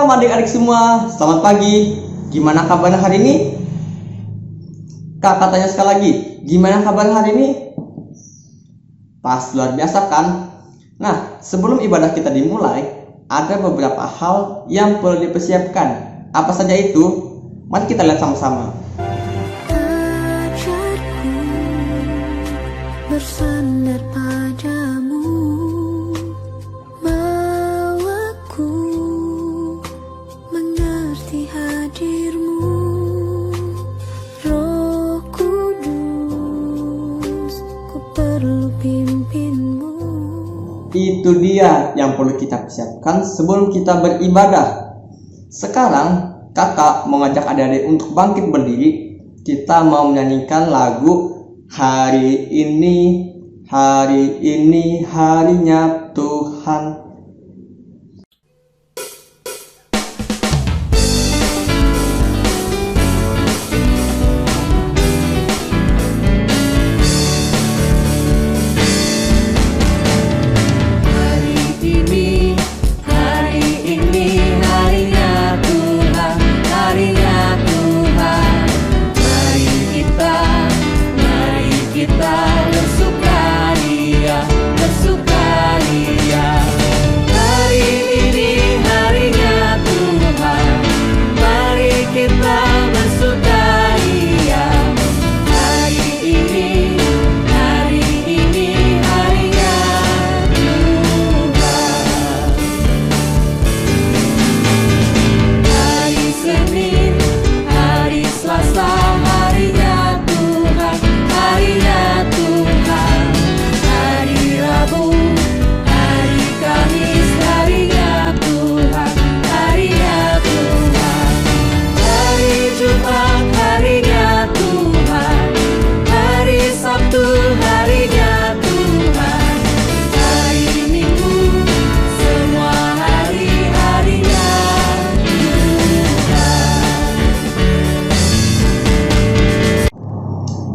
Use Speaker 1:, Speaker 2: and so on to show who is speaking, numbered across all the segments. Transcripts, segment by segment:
Speaker 1: Shalom adik-adik semua, selamat pagi. Gimana kabar hari ini? Kakak tanya sekali lagi, gimana kabar hari ini? Pas luar biasa kan? Nah, sebelum ibadah kita dimulai, ada beberapa hal yang perlu dipersiapkan. Apa saja itu? Mari kita lihat sama-sama.
Speaker 2: Ajarku bersandar padamu, bawaku mengerti hadirmu, Roh Kudus, ku perlu pimpinmu.
Speaker 1: Itu dia yang perlu kita persiapkan sebelum kita beribadah. Sekarang kakak mengajak adik-adik untuk bangkit berdiri. Kita mau menyanyikan lagu Hari ini harinya Tuhan.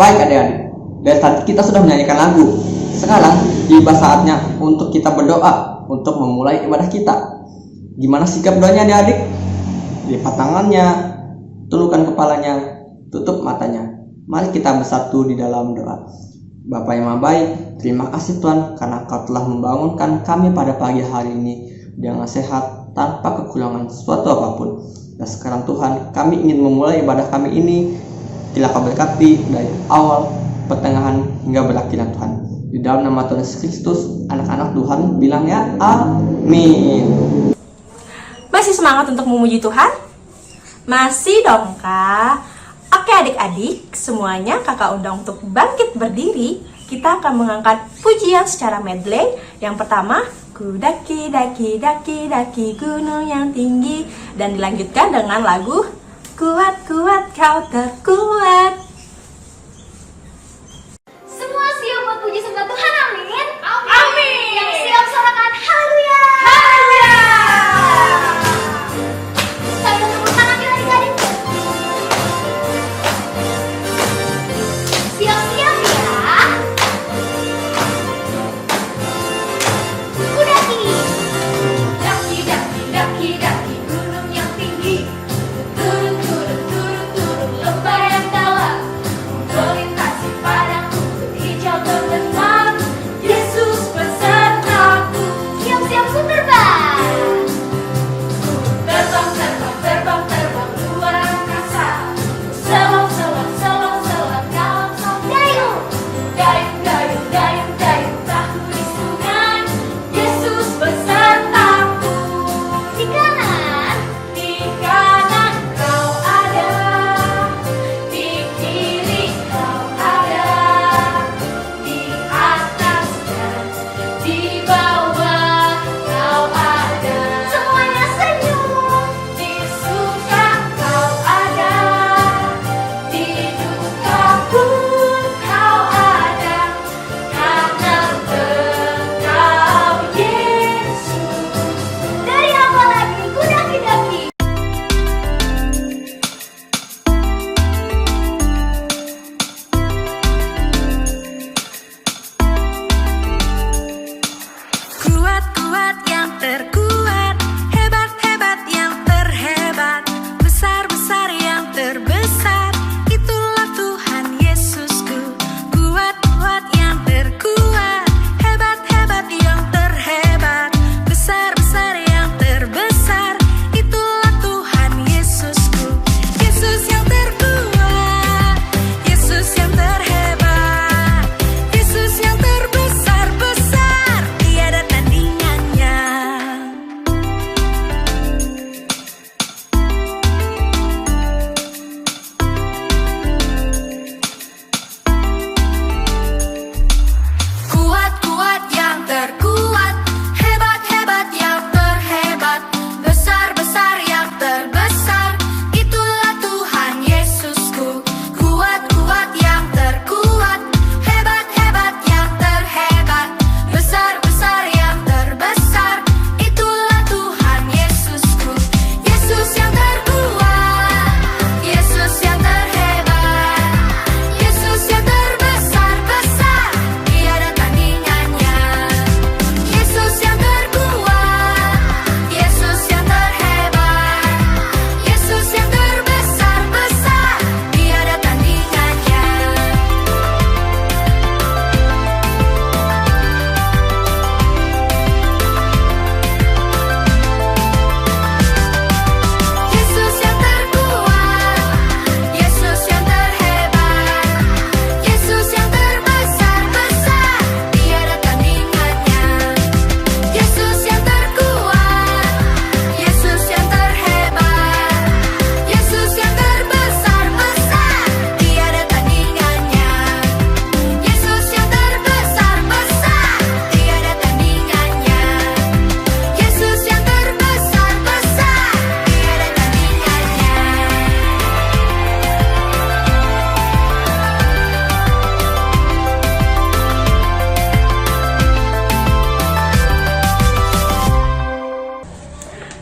Speaker 1: Baik adik-adik, dari tadi kita sudah menyanyikan lagu. Sekarang tiba saatnya untuk kita berdoa untuk memulai ibadah kita. Gimana sikap doanya adik-adik? Lipat tangannya, tundukkan kepalanya, tutup matanya. Mari kita bersatu di dalam doa. Bapa yang Maha Baik, terima kasih Tuhan karena Kau telah membangunkan kami pada pagi hari ini dengan sehat tanpa kekurangan sesuatu apapun. Dan sekarang Tuhan, kami ingin memulai ibadah kami ini. Bila Kau berkati dari awal, pertengahan, hingga berakhirnya Tuhan. Di dalam nama Tuhan Yesus Kristus, anak-anak Tuhan bilang ya, amin.
Speaker 3: Masih semangat untuk memuji Tuhan? Masih dong kak. Oke adik-adik, semuanya kakak undang untuk bangkit berdiri. Kita akan mengangkat pujian secara medley. Yang pertama, ku daki daki daki daki gunung yang tinggi. Dan dilanjutkan dengan lagu Kuat, kuat, kau terkuat.
Speaker 4: Semua siap buat puji sembah Tuhan, amin. Amin. Yang siap sorakan haleluya. Haleluya. Sambil tepuk tangan kita adik-adik. Siap-siap ya. Ku daki. Daki, daki, daki, daki gunung yang tinggi. Turun, turun, turun, turun lembah yang dalam.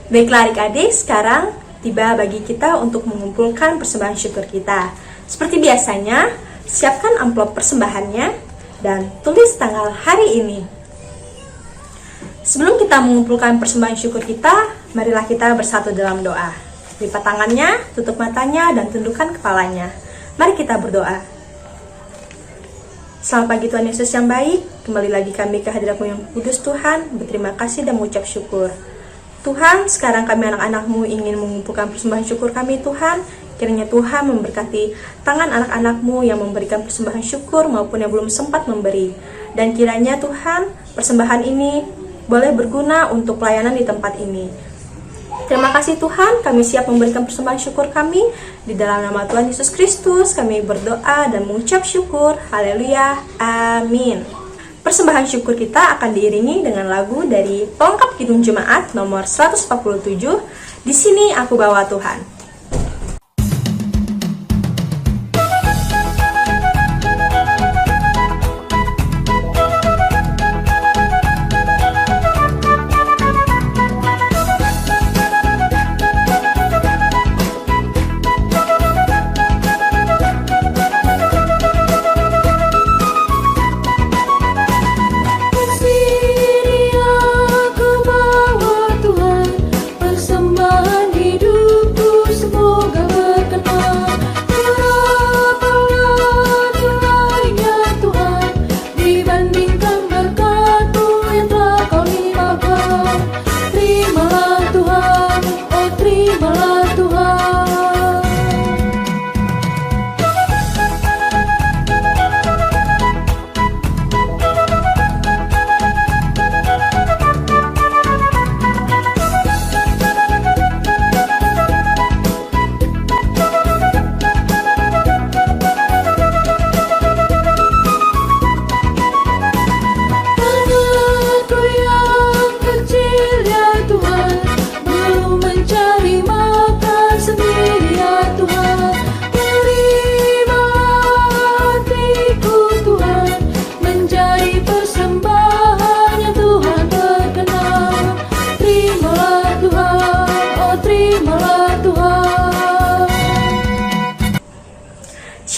Speaker 3: Baiklah adik-adik, sekarang tiba bagi kita untuk mengumpulkan persembahan syukur kita. Seperti biasanya, siapkan amplop persembahannya dan tulis tanggal hari ini. Sebelum kita mengumpulkan persembahan syukur kita, marilah kita bersatu dalam doa. Lipat tangannya, tutup matanya, dan tundukkan kepalanya. Mari kita berdoa. Selamat pagi Tuhan Yesus yang baik, kembali lagi kami ke hadirat-Mu yang kudus Tuhan, berterima kasih dan mengucap syukur. Tuhan, sekarang kami anak-anak-Mu ingin mengumpulkan persembahan syukur kami Tuhan. Kiranya Tuhan memberkati tangan anak-anak-Mu yang memberikan persembahan syukur maupun yang belum sempat memberi. Dan kiranya Tuhan, persembahan ini boleh berguna untuk pelayanan di tempat ini. Terima kasih Tuhan, kami siap memberikan persembahan syukur kami. Di dalam nama Tuhan Yesus Kristus, kami berdoa dan mengucap syukur. Haleluya, amin. Persembahan syukur kita akan diiringi dengan lagu dari Pelengkap Kidung Jemaat nomor 147, Di Sini Aku Bawa Tuhan.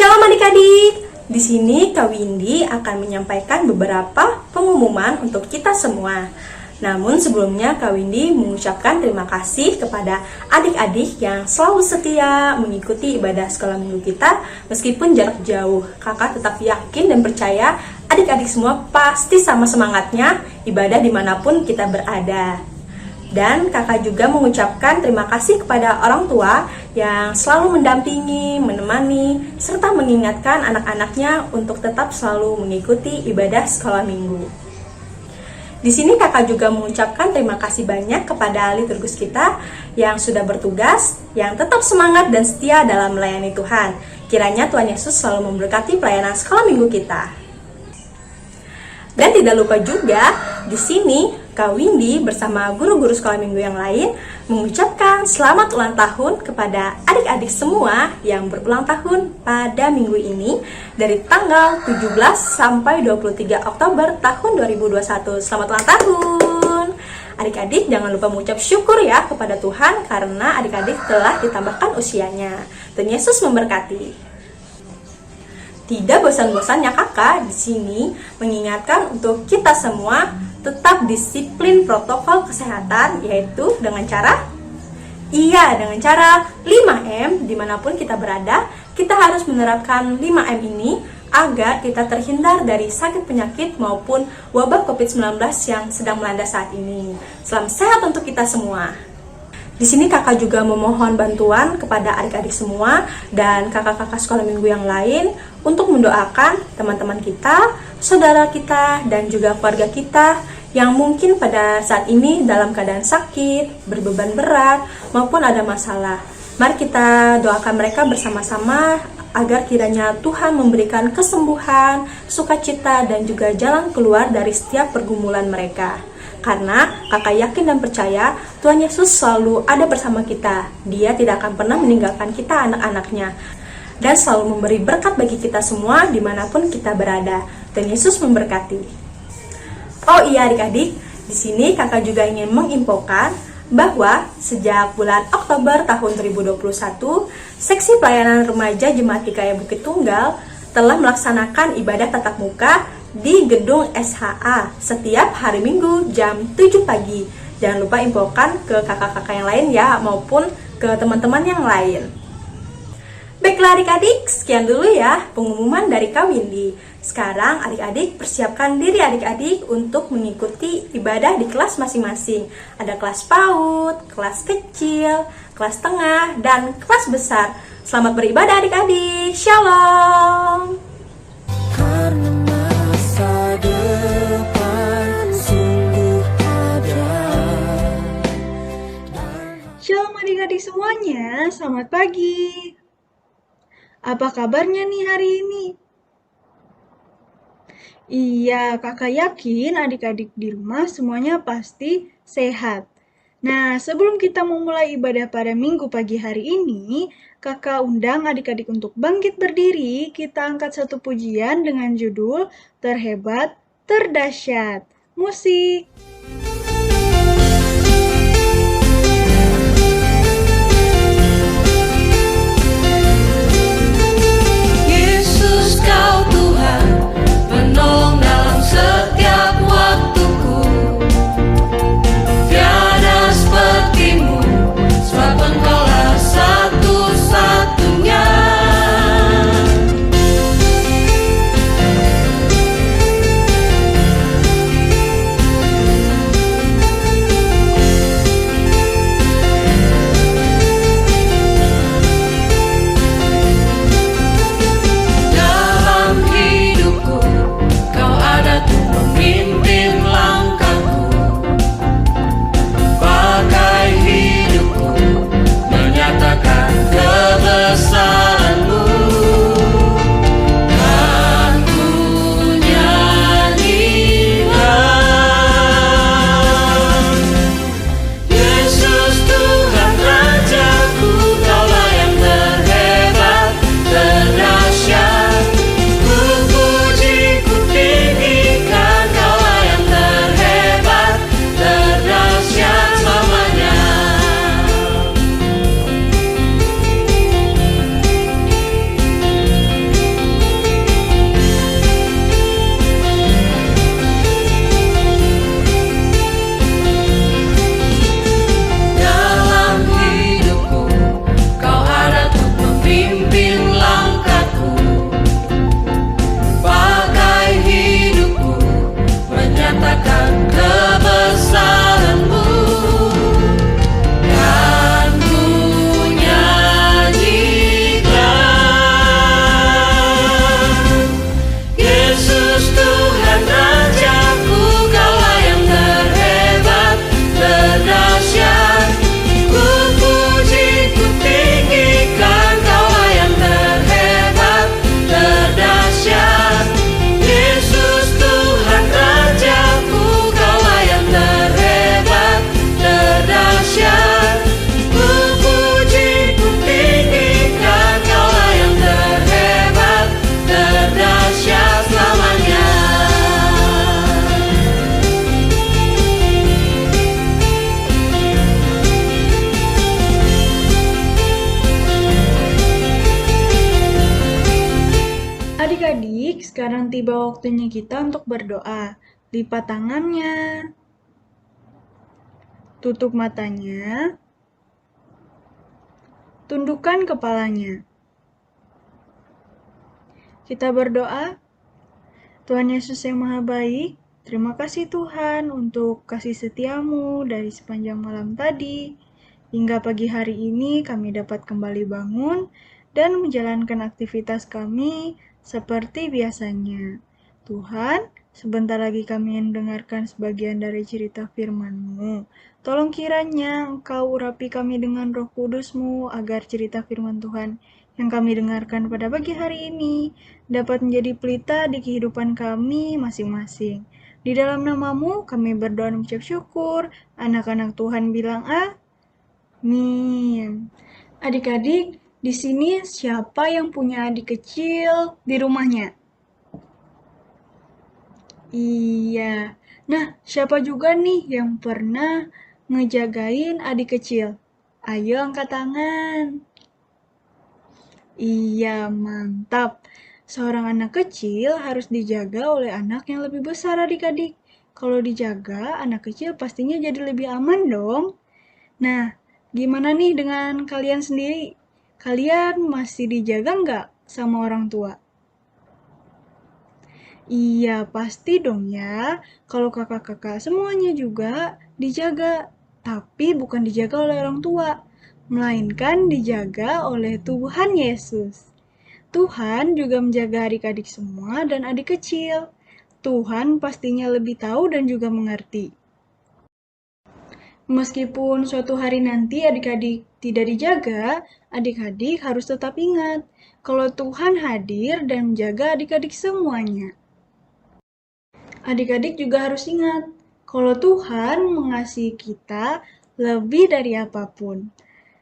Speaker 3: Shalom adik-adik. Di sini Kak Windy akan menyampaikan beberapa pengumuman untuk kita semua. Namun sebelumnya Kak Windy mengucapkan terima kasih kepada adik-adik yang selalu setia mengikuti ibadah sekolah minggu kita meskipun jarak jauh. Kakak tetap yakin dan percaya adik-adik semua pasti sama semangatnya ibadah dimanapun kita berada. Dan kakak juga mengucapkan terima kasih kepada orang tua yang selalu mendampingi, menemani, serta mengingatkan anak-anaknya untuk tetap selalu mengikuti ibadah sekolah minggu. Di sini kakak juga mengucapkan terima kasih banyak kepada liturgus kita yang sudah bertugas, yang tetap semangat dan setia dalam melayani Tuhan. Kiranya Tuhan Yesus selalu memberkati pelayanan sekolah minggu kita. Dan tidak lupa juga, di sini Kak Windy bersama guru-guru sekolah minggu yang lain mengucapkan selamat ulang tahun kepada adik-adik semua yang berulang tahun pada minggu ini dari tanggal 17 sampai 23 Oktober tahun 2021. Selamat ulang tahun! Adik-adik jangan lupa mengucap syukur ya kepada Tuhan karena adik-adik telah ditambahkan usianya. Tuhan Yesus memberkati. Tidak bosan-bosannya kakak di sini mengingatkan untuk kita semua tetap disiplin protokol kesehatan, yaitu dengan cara 5M. Dimanapun kita berada, kita harus menerapkan 5M ini agar kita terhindar dari sakit penyakit maupun wabah COVID-19 yang sedang melanda saat ini. Salam sehat untuk kita semua. Di sini kakak juga memohon bantuan kepada adik-adik semua dan kakak-kakak sekolah minggu yang lain untuk mendoakan teman-teman kita, saudara kita, dan juga keluarga kita yang mungkin pada saat ini dalam keadaan sakit, berbeban berat, maupun ada masalah. Mari kita doakan mereka bersama-sama agar kiranya Tuhan memberikan kesembuhan, sukacita, dan juga jalan keluar dari setiap pergumulan mereka. Karena kakak yakin dan percaya Tuhan Yesus selalu ada bersama kita. Dia tidak akan pernah meninggalkan kita anak-anaknya dan selalu memberi berkat bagi kita semua dimanapun kita berada. Tuhan Yesus memberkati. Oh iya adik-adik, di sini kakak juga ingin menginfokan bahwa sejak bulan Oktober tahun 2021, Seksi Pelayanan Remaja Jemaat GKI Bukit Tunggal telah melaksanakan ibadah tatap muka di gedung SHA setiap hari Minggu jam 7 pagi. Jangan lupa infokan ke kakak-kakak yang lain ya, maupun ke teman-teman yang lain. Baiklah adik-adik, sekian dulu ya pengumuman dari Kak Windy. Sekarang adik-adik persiapkan diri adik-adik untuk mengikuti ibadah di kelas masing-masing. Ada kelas PAUD, kelas kecil, kelas tengah, dan kelas besar. Selamat beribadah adik-adik. Shalom.
Speaker 2: Karena masa depan sungguh ada.
Speaker 5: Shalom adik-adik semuanya, selamat pagi. Apa kabarnya nih hari ini? Iya, kakak yakin adik-adik di rumah semuanya pasti sehat. Nah, sebelum kita memulai ibadah pada minggu pagi hari ini, kakak undang adik-adik untuk bangkit berdiri. Kita angkat satu pujian dengan judul Terhebat, Terdahsyat. Musik.
Speaker 2: Yesus kau Tuhan, penolong dalam setiap waktuku. Tiada sepertimu, sebab engkaulah satu-satunya. Dalam hidupku, kau ada tuh memimpin langkahku. Pakai hidupku, menyatakan kebesaran-Mu. Kan ku nyanyikan, Yesus Tuhan Rajaku, Kaulah yang terhebat, terdahsyat. Ku puji, ku tinggikan, Kaulah yang terhebat, terdahsyat selamanya. Dalam hidupku, kau ada tuh memimpin langkahku. Pakai hidupku, menyatakan kebesaran-Mu. Kan ku nyanyikan, Yesus Tuhan Rajaku, Kaulah yang terhebat, terdahsyat. Ku puji, ku tinggikan, Kaulah yang terhebat, terdahsyat. Yesus Tuhan Rajaku, Kaulah yang terhebat, terdahsyat. Ku puji, ku tinggikan, Kaulah yang terhebat, terdahsyat selamanya.
Speaker 5: Adik-adik, sekarang tiba waktunya kita untuk berdoa. Lipat tangannya, tutup matanya, tundukkan kepalanya. Kita berdoa. Tuhan Yesus yang Maha Baik, terima kasih Tuhan untuk kasih setia-Mu dari sepanjang malam tadi. Hingga pagi hari ini kami dapat kembali bangun dan menjalankan aktivitas kami seperti biasanya. Tuhan, sebentar lagi kami mendengarkan sebagian dari cerita firman-Mu. Tolong kiranya Engkau urapi kami dengan Roh Kudus-Mu agar cerita firman Tuhan yang kami dengarkan pada pagi hari ini dapat menjadi pelita di kehidupan kami masing-masing. Di dalam nama-Mu kami berdoa dan mengucap syukur. Anak-anak Tuhan bilang amin. Adik-adik, di sini siapa yang punya adik kecil di rumahnya? Iya. Nah, siapa juga nih yang pernah ngejagain adik kecil? Ayo angkat tangan. Iya, mantap. Seorang anak kecil harus dijaga oleh anak yang lebih besar adik-adik. Kalau dijaga, anak kecil pastinya jadi lebih aman dong. Nah, gimana nih dengan kalian sendiri? Kalian masih dijaga nggak sama orang tua? Iya, pasti dong ya. Kalau kakak-kakak semuanya juga dijaga. Tapi bukan dijaga oleh orang tua, melainkan dijaga oleh Tuhan Yesus. Tuhan juga menjaga adik-adik semua dan adik kecil. Tuhan pastinya lebih tahu dan juga mengerti. Meskipun suatu hari nanti adik-adik tidak dijaga, adik-adik harus tetap ingat kalau Tuhan hadir dan menjaga adik-adik semuanya. Adik-adik juga harus ingat kalau Tuhan mengasihi kita lebih dari apapun.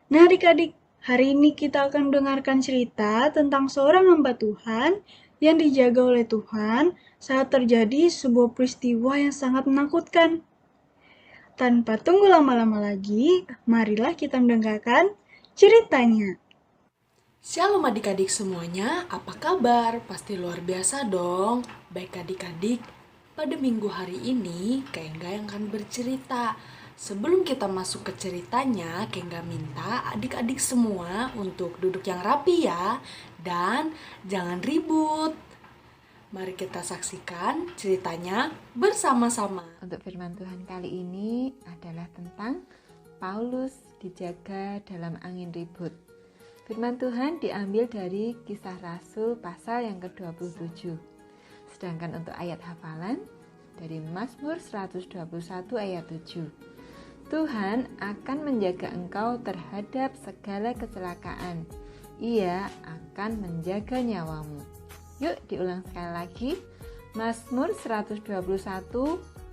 Speaker 5: Nah adik-adik, hari ini kita akan mendengarkan cerita tentang seorang hamba Tuhan yang dijaga oleh Tuhan saat terjadi sebuah peristiwa yang sangat menakutkan. Tanpa tunggu lama-lama lagi, marilah kita mendengarkan ceritanya.
Speaker 6: Shalom adik-adik semuanya, apa kabar? Pasti luar biasa dong. Baik adik-adik, pada minggu hari ini Kak Engga yang akan bercerita. Sebelum kita masuk ke ceritanya, Kak Engga minta adik-adik semua untuk duduk yang rapi ya. Dan jangan ribut. Mari kita saksikan ceritanya bersama-sama.
Speaker 7: Untuk firman Tuhan kali ini adalah tentang Paulus dijaga dalam angin ribut. Firman Tuhan diambil dari Kisah Rasul pasal yang ke-27. Sedangkan untuk ayat hafalan dari Mazmur 121 ayat 7. Tuhan akan menjaga engkau terhadap segala kecelakaan. Ia akan menjaga nyawamu. Yuk diulang sekali lagi. Mazmur 121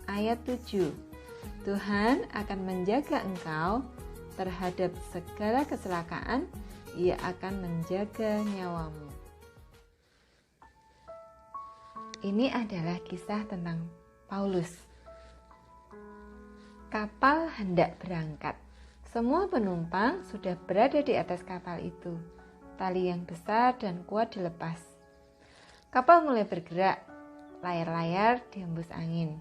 Speaker 7: ayat 7. Tuhan akan menjaga engkau terhadap segala kecelakaan. Ia akan menjaga nyawamu. Ini adalah kisah tentang Paulus. Kapal hendak berangkat. Semua penumpang sudah berada di atas kapal itu. Tali yang besar dan kuat dilepas. Kapal mulai bergerak. Layar-layar dihembus angin.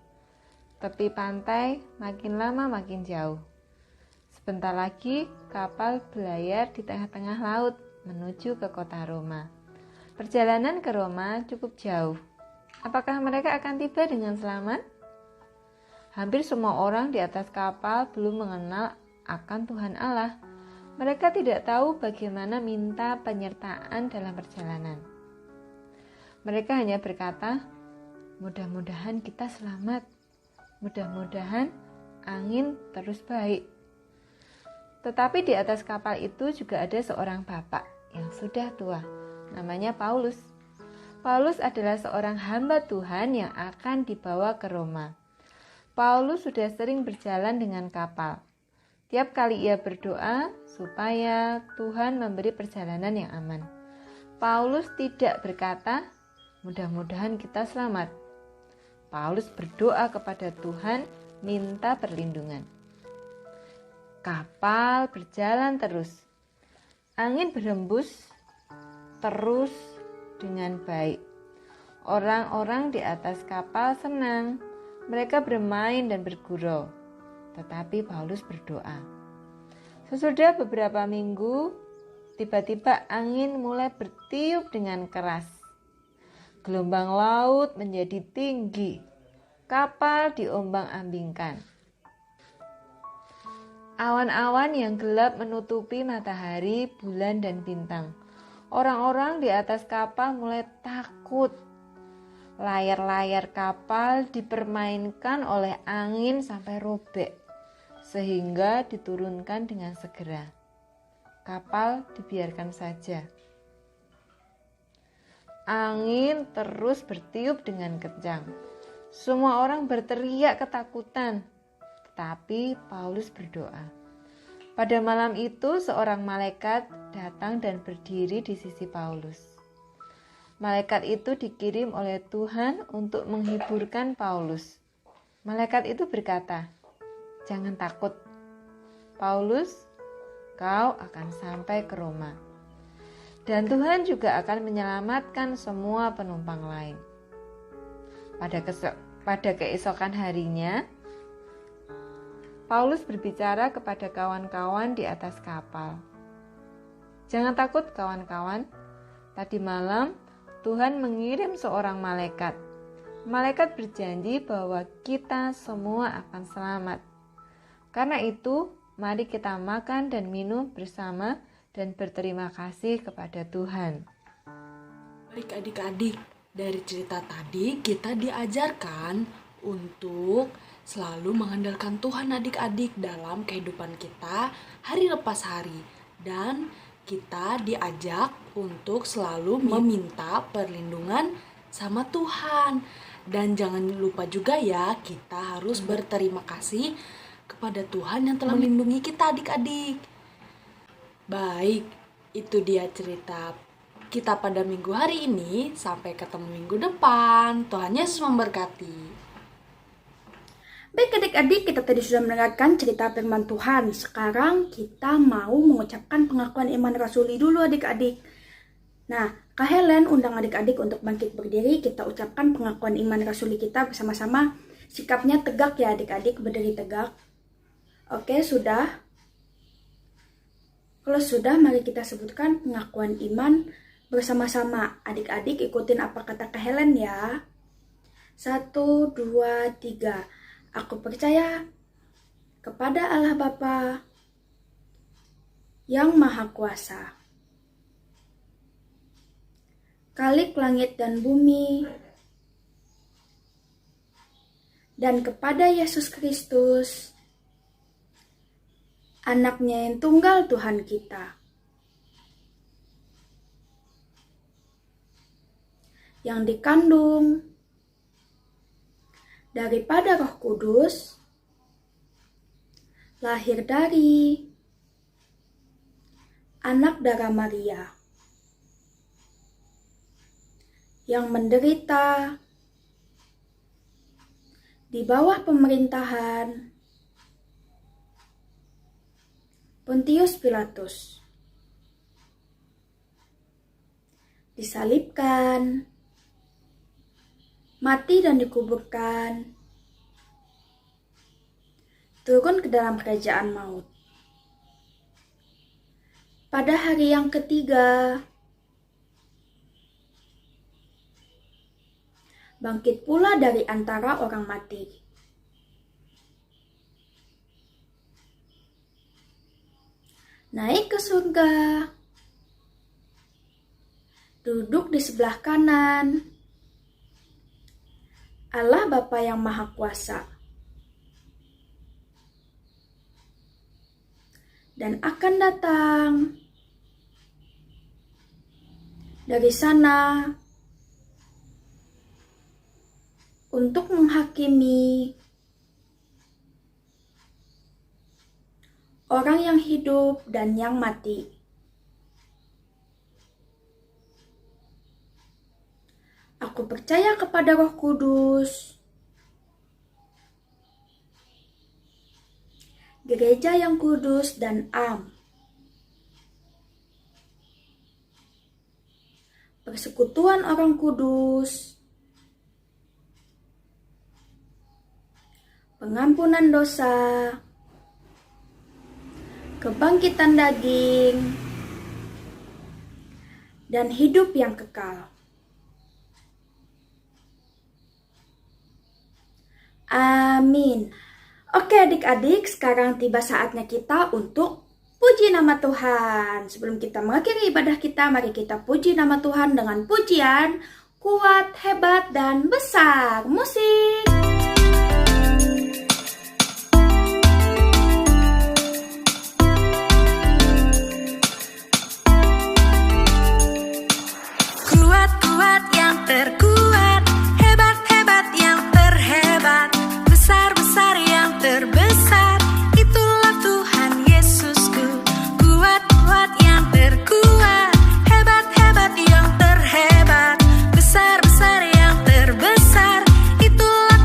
Speaker 7: Tepi pantai makin lama makin jauh. Sebentar lagi kapal berlayar di tengah-tengah laut menuju ke kota Roma. Perjalanan ke Roma cukup jauh. Apakah mereka akan tiba dengan selamat? Hampir semua orang di atas kapal belum mengenal akan Tuhan Allah. Mereka tidak tahu bagaimana minta penyertaan dalam perjalanan. Mereka hanya berkata, mudah-mudahan kita selamat. Mudah-mudahan angin terus baik. Tetapi di atas kapal itu juga ada seorang bapak yang sudah tua. Namanya Paulus. Paulus adalah seorang hamba Tuhan yang akan dibawa ke Roma. Paulus sudah sering berjalan dengan kapal. Tiap kali ia berdoa supaya Tuhan memberi perjalanan yang aman. Paulus tidak berkata, mudah-mudahan kita selamat. Paulus berdoa kepada Tuhan, minta perlindungan. Kapal berjalan terus. Angin berhembus terus dengan baik. Orang-orang di atas kapal senang. Mereka bermain dan bergurau. Tetapi Paulus berdoa. Sesudah beberapa minggu, tiba-tiba angin mulai bertiup dengan keras. Gelombang laut menjadi tinggi. Kapal diombang-ambingkan. Awan-awan yang gelap menutupi matahari, bulan, dan bintang. Orang-orang di atas kapal mulai takut. Layar-layar kapal dipermainkan oleh angin sampai robek, sehingga diturunkan dengan segera. Kapal dibiarkan saja. Angin terus bertiup dengan kencang. Semua orang berteriak ketakutan. Tetapi Paulus berdoa. Pada malam itu seorang malaikat datang dan berdiri di sisi Paulus. Malaikat itu dikirim oleh Tuhan untuk menghiburkan Paulus. Malaikat itu berkata, "Jangan takut, Paulus, kau akan sampai ke Roma. Dan Tuhan juga akan menyelamatkan semua penumpang lain. Pada keesokan harinya, Paulus berbicara kepada kawan-kawan di atas kapal. Jangan takut kawan-kawan, tadi malam Tuhan mengirim seorang malaikat. Malaikat berjanji bahwa kita semua akan selamat. Karena itu, mari kita makan dan minum bersama dan berterima kasih kepada Tuhan.
Speaker 6: Baik adik-adik, dari cerita tadi kita diajarkan untuk selalu mengandalkan Tuhan adik-adik dalam kehidupan kita hari lepas hari. Dan kita diajak untuk selalu meminta perlindungan sama Tuhan. Dan jangan lupa juga ya, kita harus berterima kasih kepada Tuhan yang telah melindungi kita adik-adik. Baik, itu dia cerita kita pada minggu hari ini. Sampai ketemu minggu depan. Tuhan Yesus memberkati.
Speaker 8: Baik adik-adik, kita tadi sudah mendengarkan cerita firman Tuhan. Sekarang kita mau mengucapkan pengakuan iman rasuli dulu adik-adik. Nah, Kak Helen undang adik-adik untuk bangkit berdiri. Kita ucapkan pengakuan iman rasuli kita bersama-sama. Sikapnya tegak ya adik-adik, berdiri tegak. Oke, sudah. Kalau sudah, mari kita sebutkan pengakuan iman bersama-sama. Adik-adik ikutin apa kata Kak Helen ya. 1, 2, 3. Aku percaya kepada Allah Bapa yang Maha Kuasa, Khalik langit dan bumi, dan kepada Yesus Kristus, Anak-Nya yang tunggal Tuhan kita, yang dikandung daripada Roh Kudus, lahir dari anak darah Maria, yang menderita di bawah pemerintahan Pontius Pilatus, disalibkan, mati dan dikuburkan, turun ke dalam kerajaan maut. Pada hari yang ketiga, bangkit pula dari antara orang mati. Naik ke surga, duduk di sebelah kanan Allah Bapa yang Maha Kuasa, dan akan datang dari sana untuk menghakimi orang yang hidup dan yang mati. Aku percaya kepada Roh Kudus, gereja yang kudus dan am, persekutuan orang kudus, pengampunan dosa, kebangkitan daging, dan hidup yang kekal. Amin. Oke adik-adik, sekarang tiba saatnya kita untuk puji nama Tuhan. Sebelum kita mengakhiri ibadah kita, mari kita puji nama Tuhan dengan pujian kuat, hebat, dan besar. Musik.
Speaker 2: Kuat-kuat yang terkuat, hebat-hebat yang terhebat, besar-besar yang terbesar, itulah Tuhan Yesusku. Kuat-kuat yang terkuat, hebat-hebat yang terhebat, besar-besar yang terbesar, itulah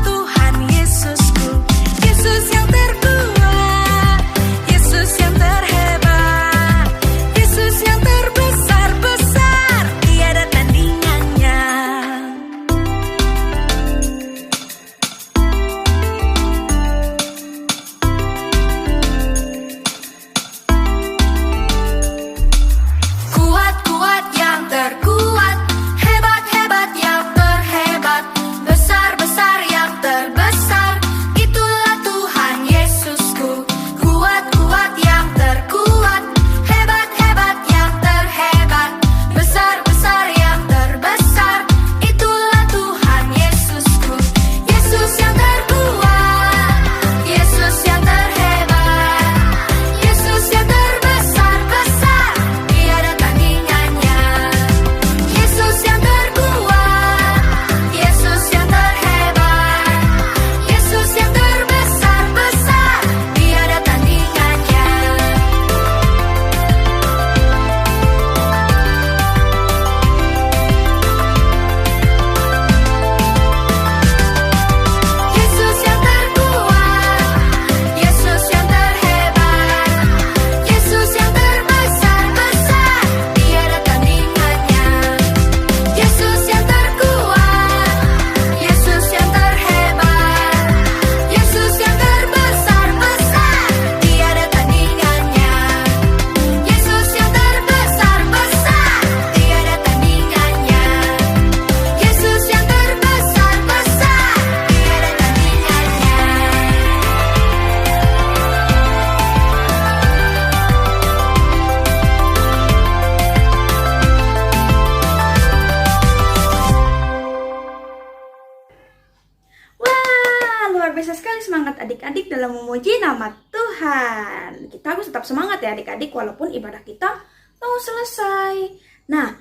Speaker 8: bisa sekali semangat adik-adik dalam memuji nama Tuhan. Kita harus tetap semangat ya adik-adik walaupun ibadah kita mau selesai. Nah,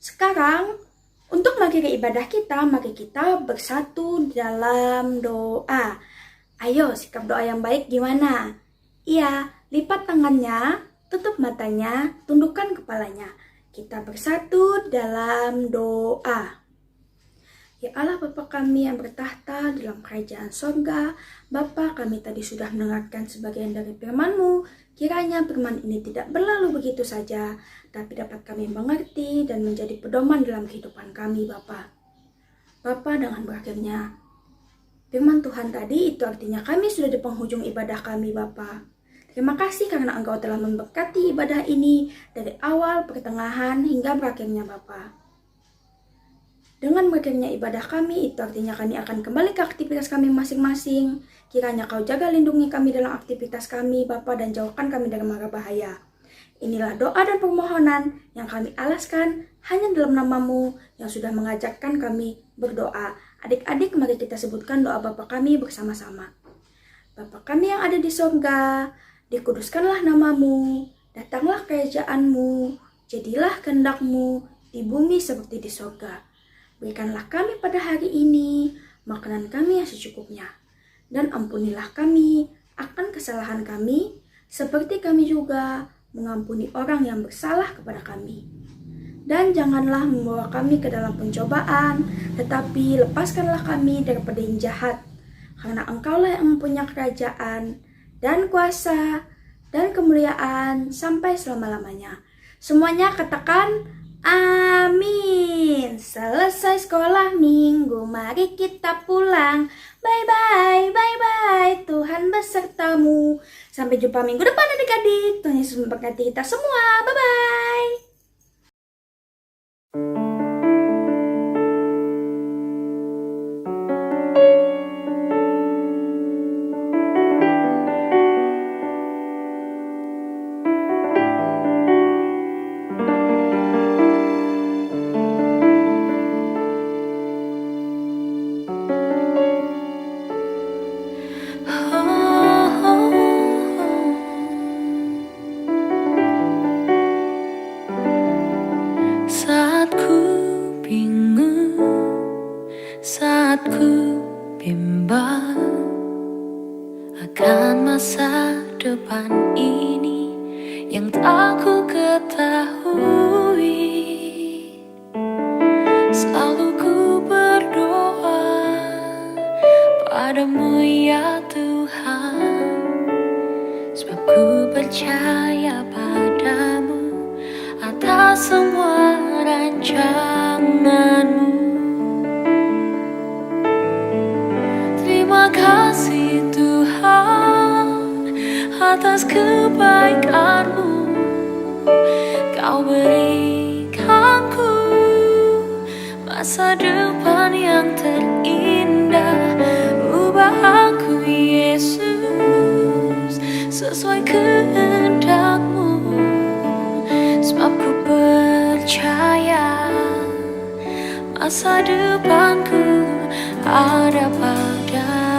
Speaker 8: sekarang untuk mengakhiri ibadah kita, mari kita bersatu dalam doa. Ayo, sikap doa yang baik gimana? Iya, lipat tangannya, tutup matanya, tundukkan kepalanya. Kita bersatu dalam doa. Ya Allah Bapa kami yang bertahta dalam kerajaan sorga, Bapa kami tadi sudah mendengarkan sebagian dari firman-Mu. Kiranya firman ini tidak berlalu begitu saja, tapi dapat kami mengerti dan menjadi pedoman dalam kehidupan kami Bapa. Bapa, dengan berakhirnya firman Tuhan tadi, itu artinya kami sudah di penghujung ibadah kami Bapa. Terima kasih karena Engkau telah memberkati ibadah ini dari awal, pertengahan, hingga berakhirnya Bapa. Dengan berakhirnya ibadah kami, itu artinya kami akan kembali ke aktivitas kami masing-masing. Kiranya Kau jaga lindungi kami dalam aktivitas kami, Bapa, dan jauhkan kami dari mara bahaya. Inilah doa dan permohonan yang kami alaskan hanya dalam nama-Mu yang sudah mengajarkan kami berdoa. Adik-adik, mari kita sebutkan doa Bapa kami bersama-sama. Bapa kami yang ada di sorga, dikuduskanlah nama-Mu, datanglah kerajaan-Mu, jadilah kehendak-Mu di bumi seperti di sorga. Berikanlah kami pada hari ini makanan kami yang secukupnya, dan ampunilah kami akan kesalahan kami, seperti kami juga mengampuni orang yang bersalah kepada kami. Dan janganlah membawa kami ke dalam pencobaan, tetapi lepaskanlah kami daripada yang jahat, karena Engkaulah yang mempunyai kerajaan, dan kuasa, dan kemuliaan sampai selama-lamanya. Semuanya katakan, amin. Selesai sekolah minggu, mari kita pulang. Bye-bye, bye-bye, Tuhan besertamu. Sampai jumpa minggu depan adik-adik. Tuhan Yesus memberkati kita semua. Bye-bye.
Speaker 2: Saat ku bingung, saat ku bimbang akan masa depan ini yang tak ku ketahui, selalu ku berdoa padamu ya Tuhan, sebab ku percaya padamu atas semua rancanganmu. Terima kasih Tuhan atas kebaikanmu. Kau berikanku masa depan yang terindah. Ubah aku Yesus sesuai kehendak-Mu, sebab ku percaya masa depanku ada padamu.